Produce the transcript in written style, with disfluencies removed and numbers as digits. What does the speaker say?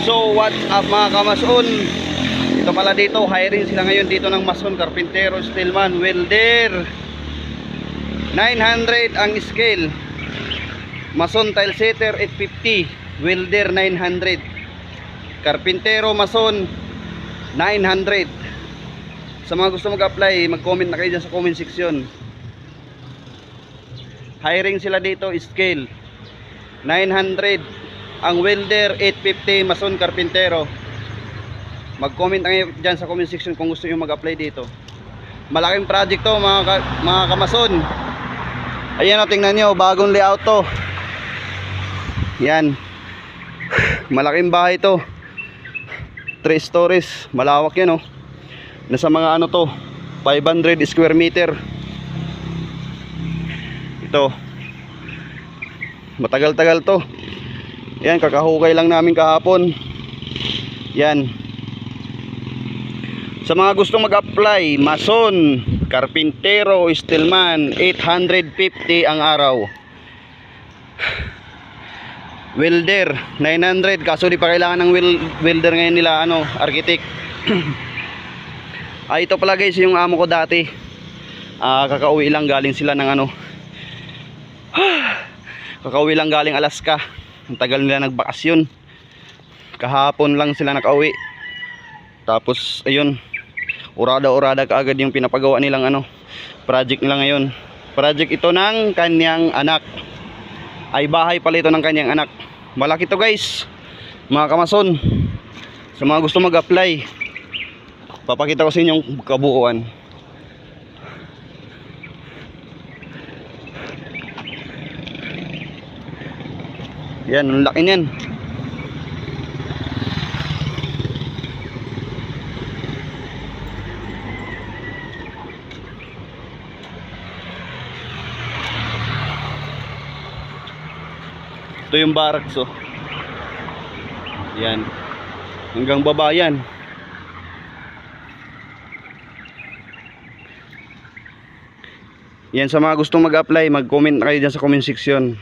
So what's up mga kamason? Ito pala dito, hiring sila ngayon dito ng mason, karpintero, steelman, welder. 900 ang scale. Mason, tile setter 850, welder 900. Karpintero, mason 900. Sa mga gusto mag-apply, mag-comment na kayo dyan sa comment section. Hiring sila dito, scale 900. Ang welder 850, mason, karpintero. Mag-comment kayo dyan sa comment section kung gusto nyo mag-apply dito. Malaking project to mga kamason. Ayan o, tingnan nyo, bagong layout to. Yan. Malaking bahay to, 3 stories, malawak yan o. Nasa mga ano to, 500 square meter. Ito, matagal-tagal to. Yan, kakahukay lang namin kahapon. Yan. Sa mga gustong mag-apply, mason, karpintero, steelman, 850 ang araw. Welder 900, kaso di pa kailangan ng welder ngayon nila, architect. Ito pala guys, yung amo ko dati. Kakauwi lang galing sila ng kakauwi lang galing Alaska. Ang tagal nila nagbakasyon. Kahapon lang sila nakauwi. Tapos ayun, urada-urada kaagad yung pinapagawa nilang project nila ngayon. Project ito ng kanyang anak. Ay bahay pala ito ng kanyang anak. Malaki to guys, mga kamason. Sa mga gusto mag-apply, papakita ko sa inyo yung kabuuan. Yan, ang laki niyan. Ito yung barracks oh. Yan. Hanggang baba yan. Yan, sa mga gustong mag-apply, mag-comment kayo dyan sa comment section.